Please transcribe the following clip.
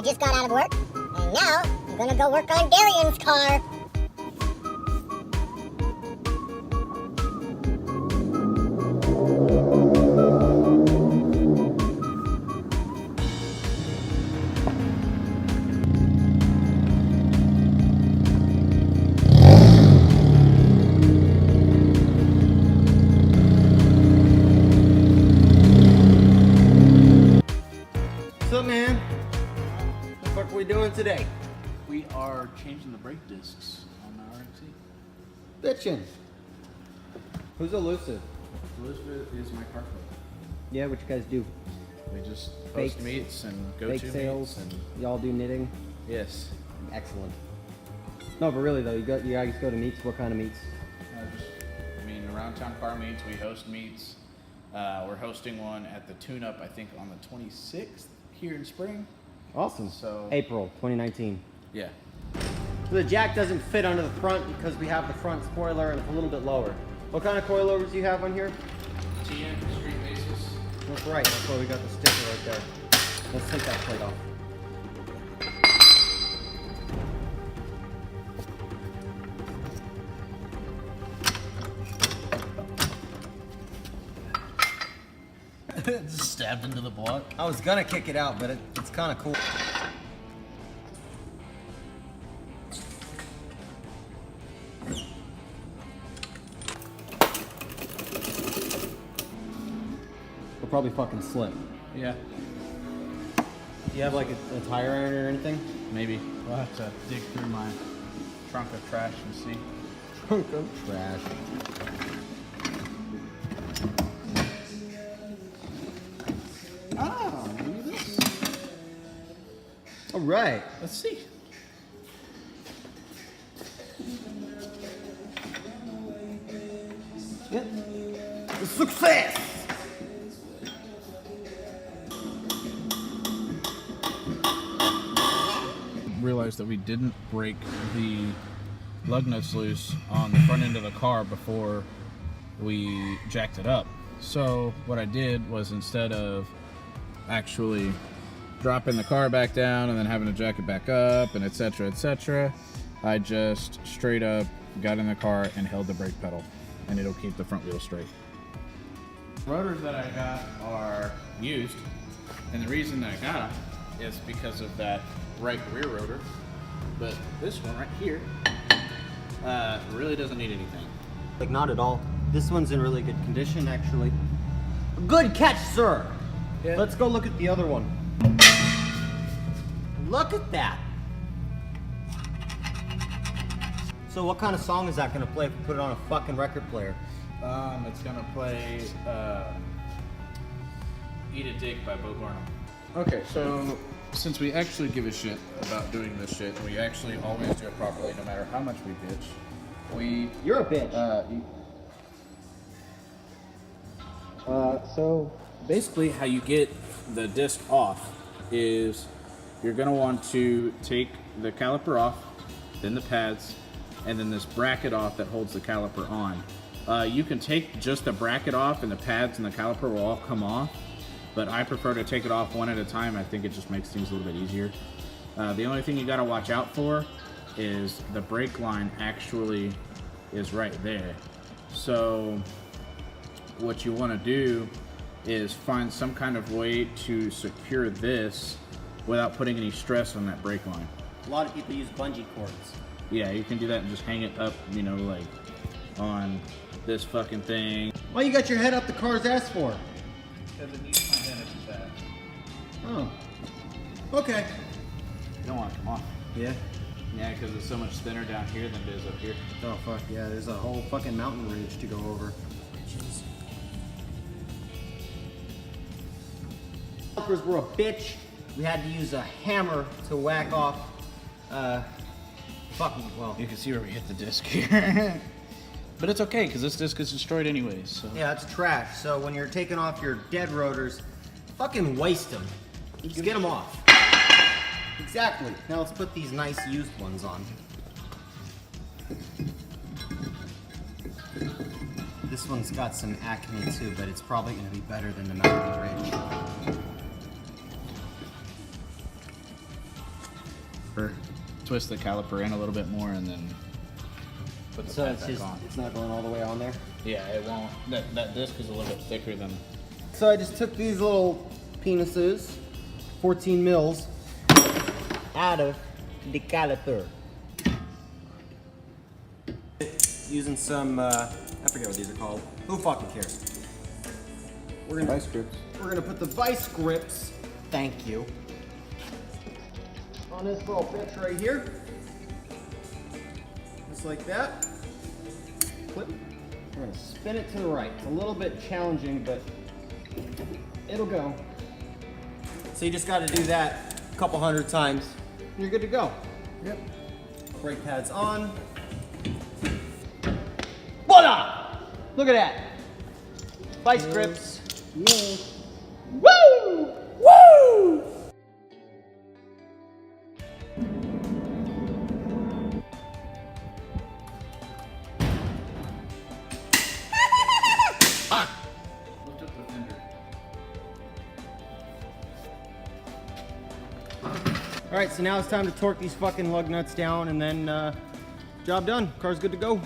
I just got out of work, and now I'm gonna go work on Darian's car. What's up, man? What the fuck are we doing today? We are changing the brake discs on the RX8. Bitchin'. Who's Elusive? Elizabeth is my car club. Yeah, what you guys do? We just Bakes- post meets and go Bake to sales. meets and Y'all do knitting. yes. Excellent. No, but really though, you guys go to meets. What kind of meets? Around town car meets. We host meets. We're hosting one at the tune-up, I think, on the 26th here in spring. Awesome. So April 2019. yeah. The jack doesn't fit under the front because we have the front spoiler and it's a little bit lower. What kind of coilovers do you have on here? TN street basis. That's right. That's why we got the sticker right there. Let's take that plate off. Just stabbed into the block. I was gonna kick it out, but it's kind of cool. We'll probably fucking slip. Yeah. Do you have like a tire iron or anything? Maybe. We'll have to dig through my trunk of trash and see. Trunk of trash. Ah, maybe this. All right. Let's see. Yep. Success. Realized that we didn't break the lug nuts loose on the front end of the car before we jacked it up. So what I did was, instead of actually dropping the car back down and then having to jack it back up and etc., I just straight up got in the car and held the brake pedal, and it'll keep the front wheel straight. Rotors that I got are used, and the reason that I got them is because of that right rear rotor, but this one right here really doesn't need anything. Like, not at all. This one's in really good condition, actually. Good catch, sir. Yeah. Let's go look at the other one. Look at that. So what kind of song is that gonna play if we put it on a fucking record player? It's gonna play Eat a Dick by Bo Burnham. Okay, so since we actually give a shit about doing this shit, we actually always do it properly no matter how much we bitch. You're a bitch. So basically how you get the disc off is you're gonna want to take the caliper off, then the pads, and then this bracket off that holds the caliper on. You can take just the bracket off and the pads and the caliper will all come off, but I prefer to take it off one at a time. I think it just makes things a little bit easier. The only thing you gotta watch out for is the brake line actually is right there. So what you wanna do is find some kind of way to secure this without putting any stress on that brake line. A lot of people use bungee cords. Yeah, you can do that and just hang it up, you know, like on this fucking thing. Why you got your head up the car's ass for? Because it needs my head up the back. Oh. Okay. You don't want to come off. Yeah. Yeah, because it's so much thinner down here than it is up here. Oh fuck yeah, there's a whole fucking mountain ridge to go over. Calipers were a bitch. We had to use a hammer to whack off. Fucking well. You can see where we hit the disc here. But it's okay, because this disc is destroyed anyways. So. Yeah, it's trash. So when you're taking off your dead rotors, fucking waste them. Just get them off. Exactly. Now let's put these nice used ones on. This one's got some acne too, but it's probably going to be better than the Mountain Ridge. Or twist the caliper in a little bit more and then put the So pad it's back just, on. it's not going all the way on there? Yeah, it won't. That disc is a little bit thicker than. So I just took these little penises, 14 mils, out of the caliper. Using some, I forget what these are called. Who fucking cares? We're gonna put the vice grips, thank you, on this little bitch right here. Just like that. Clip. We're gonna spin it to the right. It's a little bit challenging, but it'll go. So you just gotta do that a couple hundred times, and you're good to go. Yep. Brake pads on. Voila! Look at that. Vice grips. Yes. Woo! Woo! Lift up the fender. Alright, so now it's time to torque these fucking lug nuts down and then job done. Car's good to go.